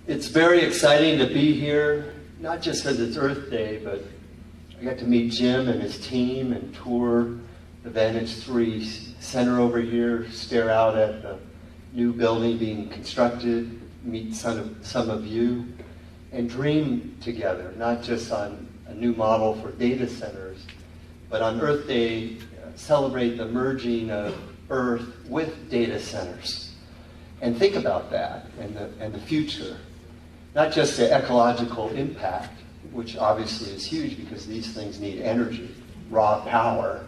It's very exciting to be here, not just because it's Earth Day, but I got to meet Jim and his team and tour the Vantage 3 Center over here, stare out at the new building being constructed, meet some of you, and dream together, not just on a new model for data centers, but on Earth Day, celebrate the merging of Earth with data centers. And think about that and the future. Not just the ecological impact, which obviously is huge because these things need energy, raw power,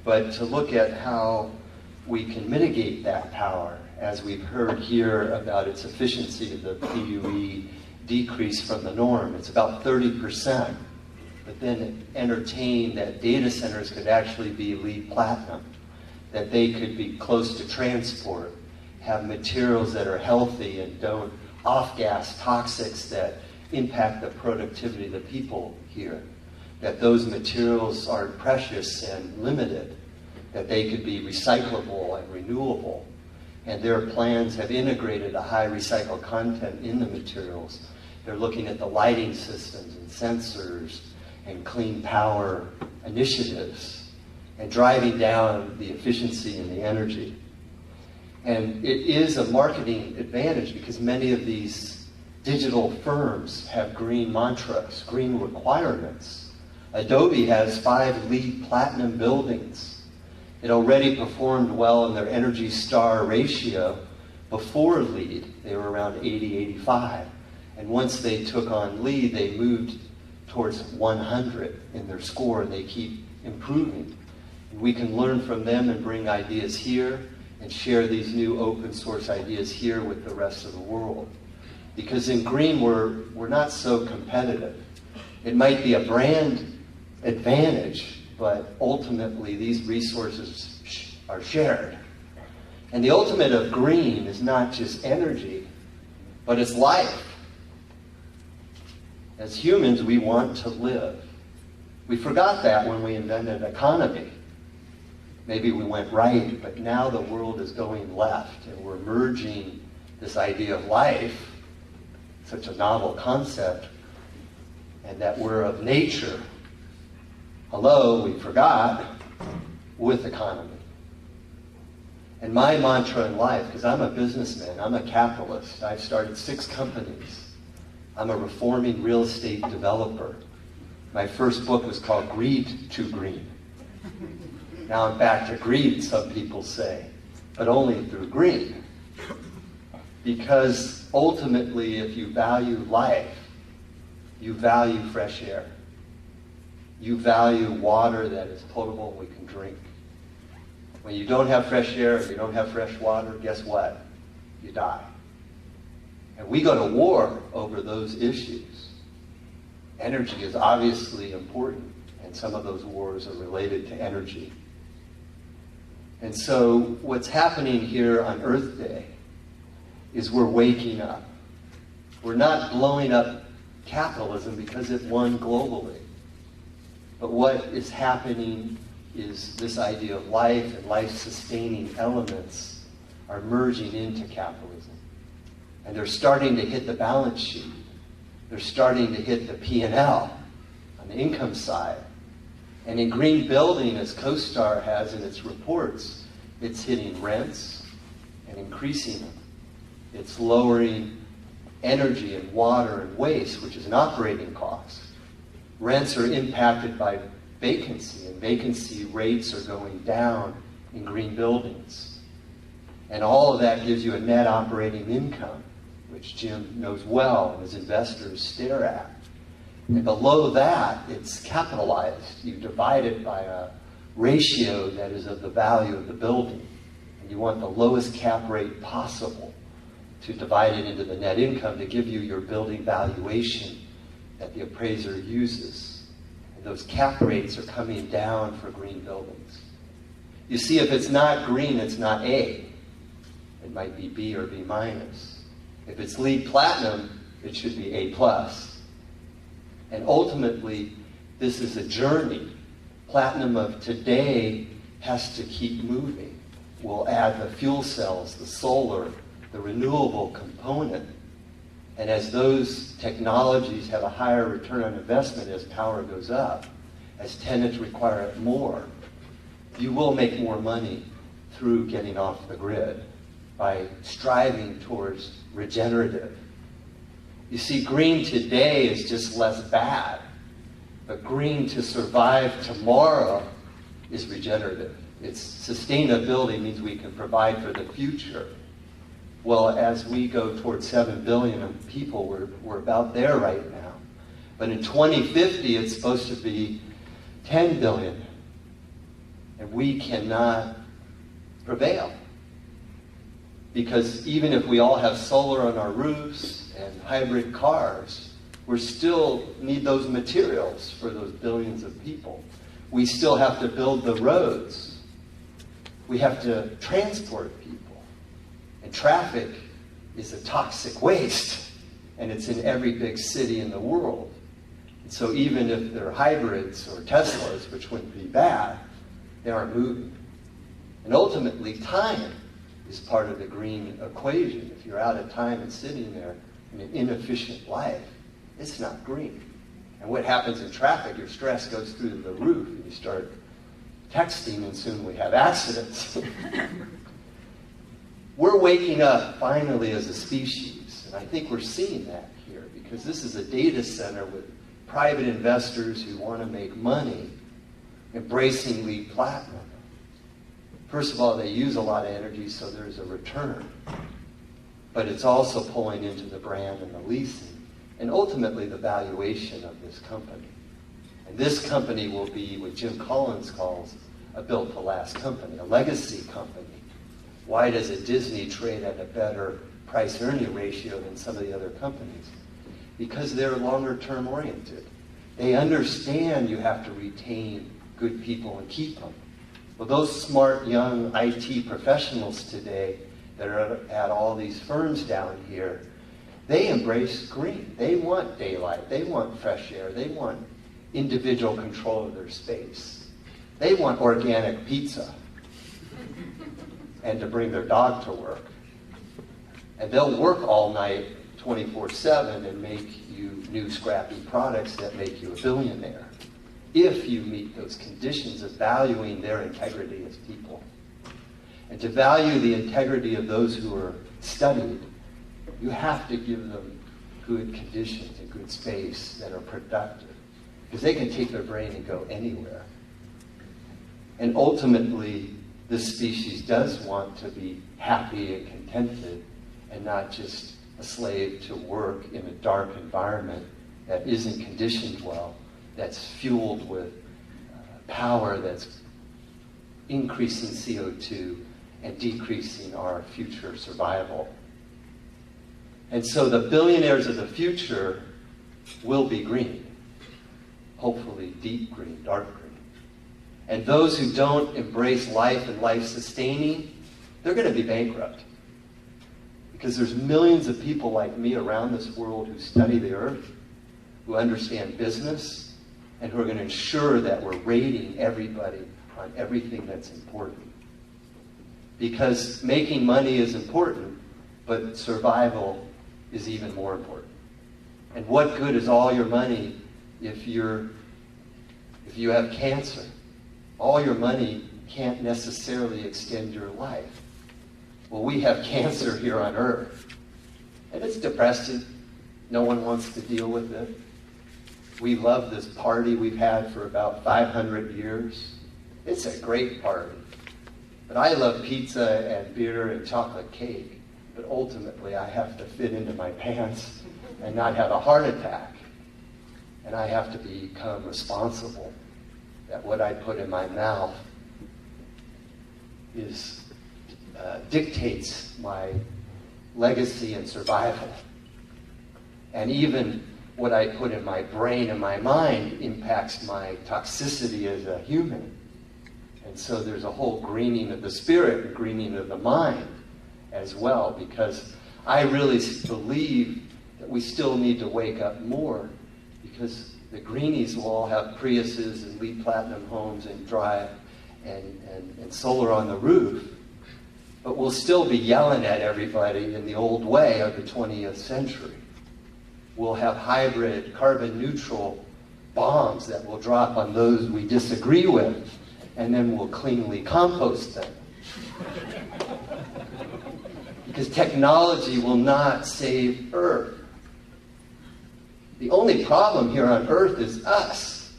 but to look at how we can mitigate that power, as we've heard here about its efficiency of the PUE decrease from the norm. It's about 30%, but then entertain that data centers could actually be LEED platinum, that they could be close to transport, have materials that are healthy and don't off-gas toxics that impact the productivity of the people here, that those materials are precious and limited, that they could be recyclable and renewable. And their plans have integrated a high recycled content in the materials. They're looking at the lighting systems and sensors and clean power initiatives and driving down the efficiency and the energy. And it is a marketing advantage because many of these digital firms have green mantras, green requirements. Adobe has 5 LEED platinum buildings. It already performed well in their Energy Star ratio before LEED. They were around 80, 85. And once they took on LEED, they moved towards 100 in their score, and they keep improving. And we can learn from them and bring ideas here and share these new open source ideas here with the rest of the world. Because in green, we're not so competitive. It might be a brand advantage, but ultimately these resources are shared. And the ultimate of green is not just energy, but it's life. As humans, we want to live. We forgot that when we invented economy. Maybe we went right, but now the world is going left, and we're merging this idea of life, such a novel concept, and that we're of nature. Hello, we forgot, with economy. And my mantra in life, because I'm a businessman, I'm a capitalist, I've started 6 companies. I'm a reforming real estate developer. My first book was called Greed to Green. Now I'm back to greed, some people say, but only through green. Because ultimately, if you value life, you value fresh air. You value water that is potable and we can drink. When you don't have fresh air, you don't have fresh water, guess what? You die. And we go to war over those issues. Energy is obviously important, and some of those wars are related to energy. And so what's happening here on Earth Day is we're waking up. We're not blowing up capitalism because it won globally. But what is happening is this idea of life and life-sustaining elements are merging into capitalism. And they're starting to hit the balance sheet. They're starting to hit the P&L on the income side. And in green building, as CoStar has in its reports, it's hitting rents and increasing them. It's lowering energy and water and waste, which is an operating cost. Rents are impacted by vacancy, and vacancy rates are going down in green buildings. And all of that gives you a net operating income, which Jim knows well and his investors stare at. And below that, it's capitalized. You divide it by a ratio that is of the value of the building. And you want the lowest cap rate possible to divide it into the net income to give you your building valuation that the appraiser uses. And those cap rates are coming down for green buildings. You see, if it's not green, it's not A. It might be B or B minus. If it's LEED platinum, it should be A plus. And ultimately, this is a journey. Platinum of today has to keep moving. We'll add the fuel cells, the solar, the renewable component. And as those technologies have a higher return on investment as power goes up, as tenants require it more, you will make more money through getting off the grid by striving towards regenerative. You see, green today is just less bad, but green to survive tomorrow is regenerative. It's sustainability means we can provide for the future. Well, as we go towards 7 billion people, we're about there right now. But in 2050, it's supposed to be 10 billion. And we cannot prevail. Because even if we all have solar on our roofs and hybrid cars, we still need those materials for those billions of people. We still have to build the roads. We have to transport people. And traffic is a toxic waste, and it's in every big city in the world. And so even if they're hybrids or Teslas, which wouldn't be bad, they aren't moving. And ultimately, time is part of the green equation. If you're out of time and sitting there in an inefficient life, it's not green. And what happens in traffic, your stress goes through the roof, and you start texting, and soon we have accidents. We're waking up finally as a species, and I think we're seeing that here, because this is a data center with private investors who want to make money embracing LEED Platinum. First of all, they use a lot of energy, so there's a return. But it's also pulling into the brand and the leasing, and ultimately the valuation of this company. And this company will be what Jim Collins calls a built-to-last company, a legacy company. Why does a Disney trade at a better price-earning ratio than some of the other companies? Because they're longer-term oriented. They understand you have to retain good people and keep them. Well, those smart young IT professionals today that are at all these firms down here, they embrace green. They want daylight. They want fresh air. They want individual control of their space. They want organic pizza and to bring their dog to work. And they'll work all night 24/7 and make you new scrappy products that make you a billionaire, if you meet those conditions of valuing their integrity as people. And to value the integrity of those who are studied, you have to give them good conditions and good space that are productive, because they can take their brain and go anywhere. And ultimately, this species does want to be happy and contented and not just a slave to work in a dark environment that isn't conditioned well, that's fueled with power that's increasing CO2 and decreasing our future survival. And so the billionaires of the future will be green, hopefully deep green, dark green. And those who don't embrace life and life-sustaining, they're going to be bankrupt. Because there's millions of people like me around this world who study the earth, who understand business, and who are going to ensure that we're rating everybody on everything that's important. Because making money is important, but survival is even more important. And what good is all your money if you have cancer? All your money can't necessarily extend your life. Well, we have cancer here on Earth, and it's depressing. No one wants to deal with it. We love this party we've had for about 500 years. It's a great party. But I love pizza and beer and chocolate cake. But ultimately, I have to fit into my pants and not have a heart attack. And I have to become responsible that what I put in my mouth dictates my legacy and survival. And even what I put in my brain and my mind impacts my toxicity as a human. And so there's a whole greening of the spirit and greening of the mind as well, because I really believe that we still need to wake up more, because the greenies will all have Priuses and LEED Platinum homes and drive and solar on the roof, but we'll still be yelling at everybody in the old way of the 20th century. We'll have hybrid, carbon neutral bombs that will drop on those we disagree with, and then we'll cleanly compost them. Because technology will not save Earth. The only problem here on Earth is us,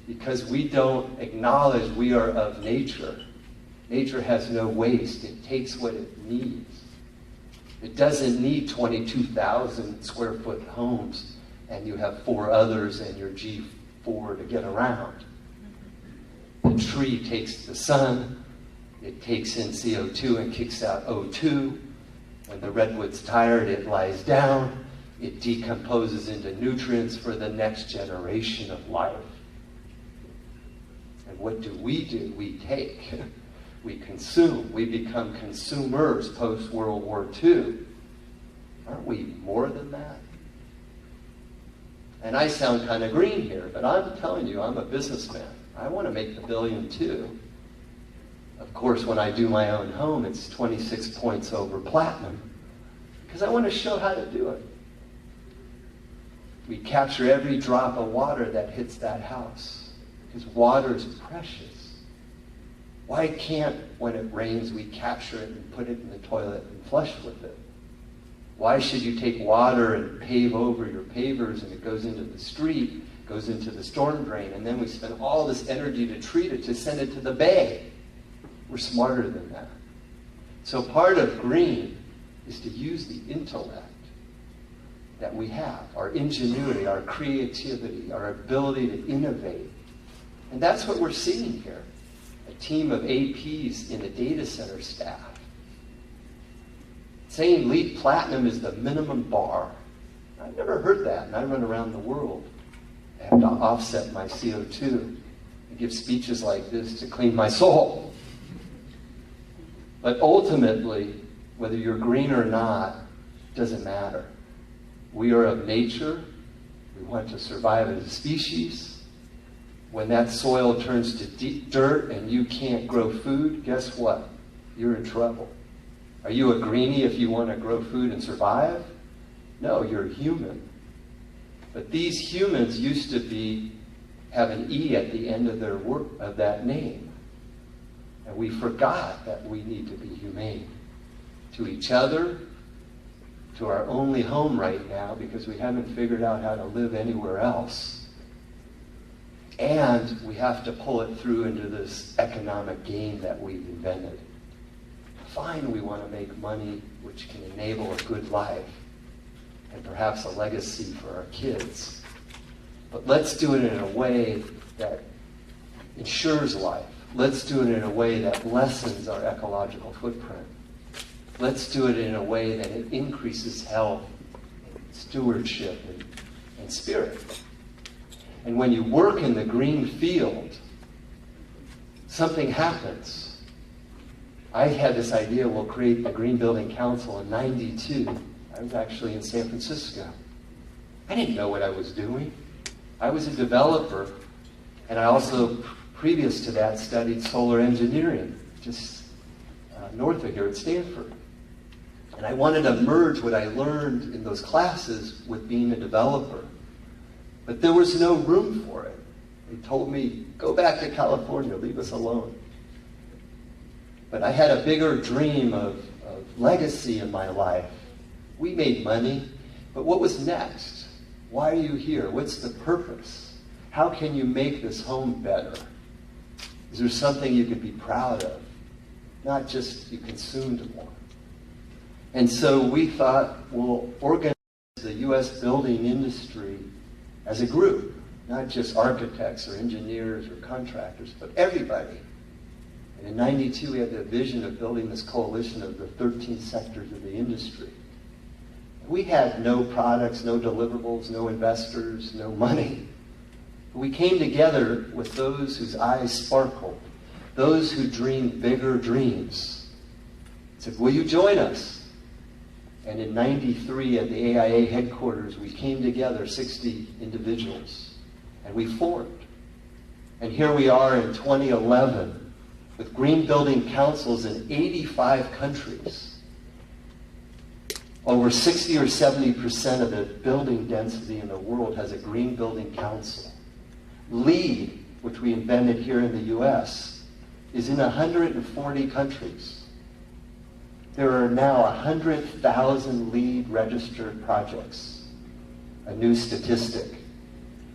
because we don't acknowledge we are of nature. Nature has no waste. It takes what it needs. It doesn't need 22,000 square foot homes and you have 4 others and your G4 to get around. The tree takes the sun, it takes in CO2 and kicks out O2. When the redwood's tired, it lies down. It decomposes into nutrients for the next generation of life. And what do? We take. We consume. We become consumers post-World War II. Aren't we more than that? And I sound kind of green here, but I'm telling you, I'm a businessman. I want to make the billion too. Of course, when I do my own home, it's 26 points over platinum, because I want to show how to do it. We capture every drop of water that hits that house, because water is precious. Why can't, when it rains, we capture it and put it in the toilet and flush with it? Why should you take water and pave over your pavers and it goes into the street, goes into the storm drain, and then we spend all this energy to treat it, to send it to the bay? We're smarter than that. So part of green is to use the intellect that we have, our ingenuity, our creativity, our ability to innovate. And that's what we're seeing here. A team of APs in the data center staff saying LEED Platinum is the minimum bar. I've never heard that, and I run around the world. I have to offset my CO2 and give speeches like this to clean my soul. But ultimately, whether you're green or not, doesn't matter. We are of nature. We want to survive as a species. When that soil turns to dirt and you can't grow food, guess what? You're in trouble. Are you a greenie if you want to grow food and survive? No, you're human. But these humans used to have an E at the end of of that name. And we forgot that we need to be humane to each other, to our only home right now, because we haven't figured out how to live anywhere else. And we have to pull it through into this economic game that we've invented. Fine, we want to make money which can enable a good life and perhaps a legacy for our kids. But let's do it in a way that ensures life. Let's do it in a way that lessens our ecological footprint. Let's do it in a way that it increases health, and stewardship, and spirit. And when you work in the green field, something happens. I had this idea, we'll create the Green Building Council in '92. I was actually in San Francisco. I didn't know what I was doing. I was a developer, and I also, previous to that, studied solar engineering, just north of here at Stanford. And I wanted to merge what I learned in those classes with being a developer. But there was no room for it. They told me, go back to California, leave us alone. But I had a bigger dream of legacy in my life. We made money, but what was next? Why are you here? What's the purpose? How can you make this home better? Is there something you could be proud of? Not just you consumed more. And so we thought, we'll organize the U.S. building industry as a group, not just architects or engineers or contractors, but everybody. And in '92, we had the vision of building this coalition of the 13 sectors of the industry. We had no products, no deliverables, no investors, no money. We came together with those whose eyes sparkled, those who dreamed bigger dreams. Said, will you join us? And in '93 at the AIA headquarters, we came together, 60 individuals, and we formed. And here we are in 2011 with green building councils in 85 countries. Over 60 or 70% of the building density in the world has a green building council. LEED, which we invented here in the US, is in 140 countries. There are now 100,000 LEED registered projects, a new statistic.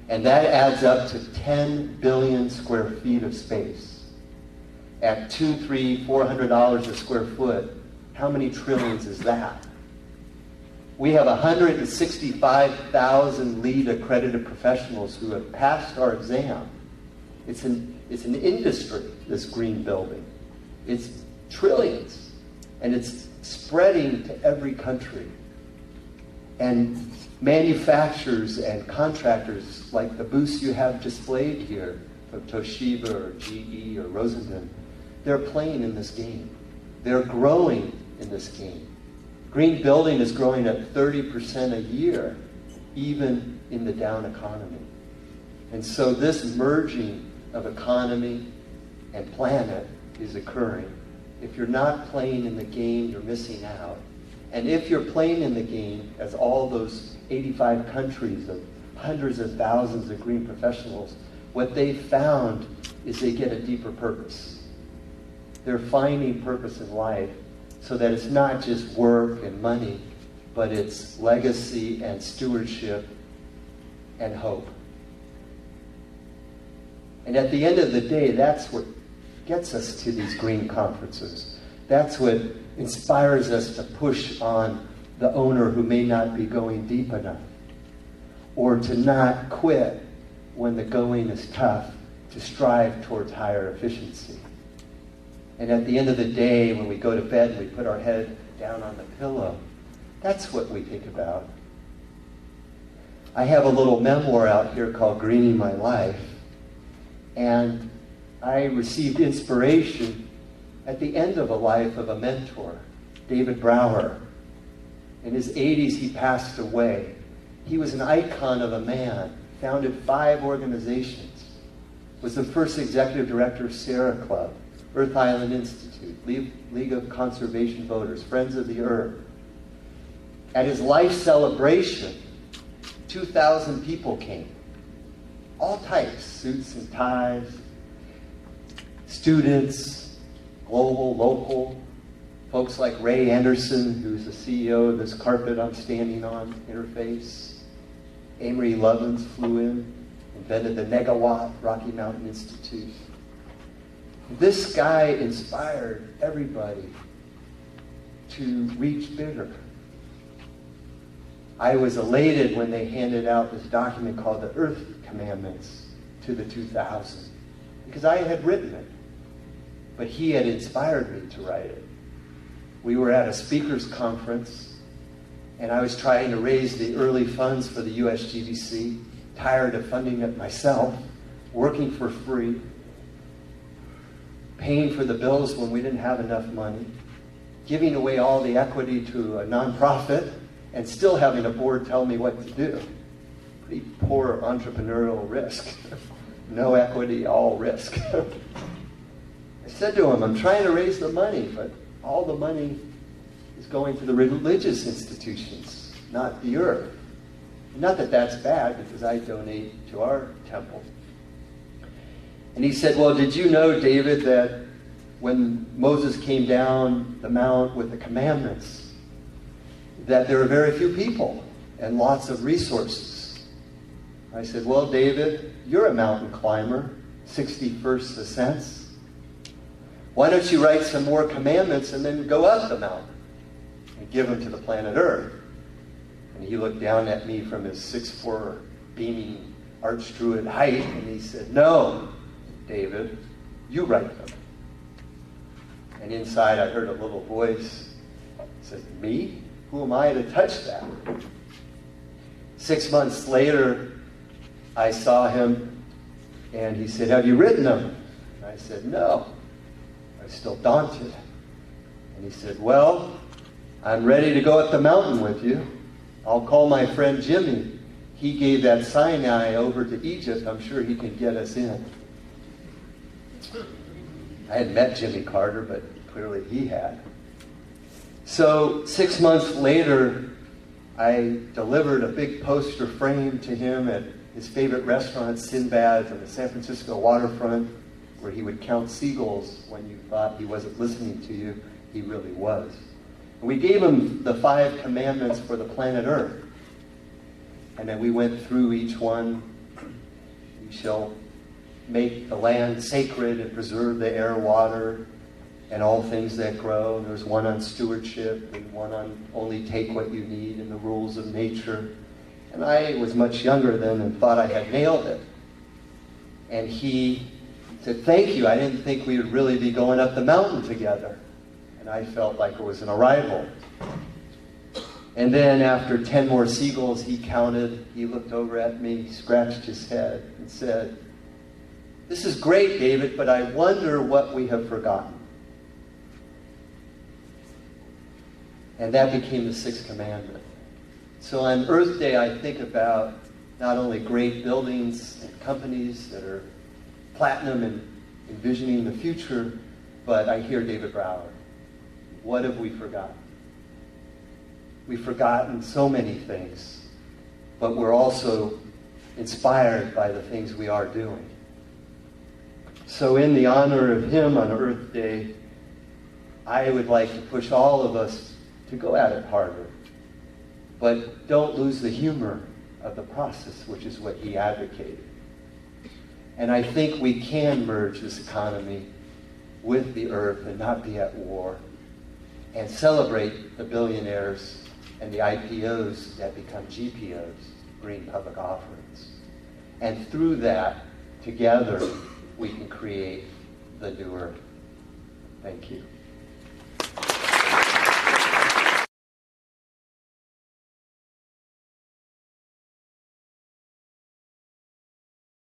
And that adds up to 10 billion square feet of space. At $200, $300, $400 a square foot, how many trillions is that? We have 165,000 LEED accredited professionals who have passed our exam. It's an industry, this green building. It's trillions. And it's spreading to every country. And manufacturers and contractors, like the booths you have displayed here, from Toshiba or GE or Rosendin, they're playing in this game. They're growing in this game. Green building is growing at 30% a year, even in the down economy. And so this merging of economy and planet is occurring. If you're not playing in the game, you're missing out. And if you're playing in the game, as all those 85 countries of hundreds of thousands of green professionals, what they found is they get a deeper purpose. They're finding purpose in life, so that it's not just work and money, but it's legacy and stewardship and hope. And at the end of the day, that's what gets us to these green conferences. That's what inspires us to push on the owner who may not be going deep enough, or to not quit when the going is tough, to strive towards higher efficiency. And at the end of the day, when we go to bed and we put our head down on the pillow, that's what we think about. I have a little memoir out here called Greening My Life, and I received inspiration at the end of a life of a mentor, David Brower. In his 80s, he passed away. He was an icon of a man, founded 5 organizations, was the first executive director of Sierra Club, Earth Island Institute, League of Conservation Voters, Friends of the Earth. At his life celebration, 2,000 people came. All types, suits and ties, students, global, local, folks like Ray Anderson, who's the CEO of this carpet I'm standing on, Interface. Amory Lovins flew in, invented the Negawatt, Rocky Mountain Institute. This guy inspired everybody to reach bigger. I was elated when they handed out this document called the Earth Commandments to the 2000, because I had written it, but he had inspired me to write it. We were at a speakers conference, and I was trying to raise the early funds for the USGBC, tired of funding it myself, working for free, paying for the bills when we didn't have enough money, giving away all the equity to a nonprofit, and still having a board tell me what to do. Pretty poor entrepreneurial risk. No equity, all risk. I said to him, I'm trying to raise the money, but all the money is going to the religious institutions, not the earth. Not that that's bad, because I donate to our temple. And he said, well, did you know, David, that when Moses came down the mount with the commandments, that there were very few people and lots of resources? I said, well, David, you're a mountain climber, 61st ascents. Why don't you write some more commandments and then go up the mountain and give them to the planet Earth? And he looked down at me from his 6'4" beaming archdruid height, and he said, no, David, you write them. And inside I heard a little voice that said, me? Who am I to touch that? 6 months later, I saw him, and he said, have you written them? And I said, no. I was still daunted. And he said, well, I'm ready to go up the mountain with you. I'll call my friend Jimmy. He gave that Sinai over to Egypt. I'm sure he can get us in. I had met Jimmy Carter, but clearly he had. So 6 months later, I delivered a big poster frame to him at his favorite restaurant, Sinbad's, on the San Francisco waterfront, where he would count seagulls when you thought he wasn't listening to you. He really was. And we gave him the 5 commandments for the planet Earth. And then we went through each one. We shall make the land sacred and preserve the air, water, and all things that grow. And there's one on stewardship and one on only take what you need and the rules of nature. And I was much younger then and thought I had nailed it. And he said, thank you. I didn't think we would really be going up the mountain together. And I felt like it was an arrival. And then after 10 more seagulls he counted, he looked over at me, scratched his head, and said, this is great, David, but I wonder what we have forgotten. And that became the 6th commandment. So on Earth Day, I think about not only great buildings and companies that are platinum and envisioning the future, but I hear David Brower. What have we forgotten? We've forgotten so many things, but we're also inspired by the things we are doing. So in the honor of him on Earth Day, I would like to push all of us to go at it harder. But don't lose the humor of the process, which is what he advocated. And I think we can merge this economy with the earth and not be at war, and celebrate the billionaires and the IPOs that become GPOs, green public offerings. And through that, together, we can create the new earth. Thank you.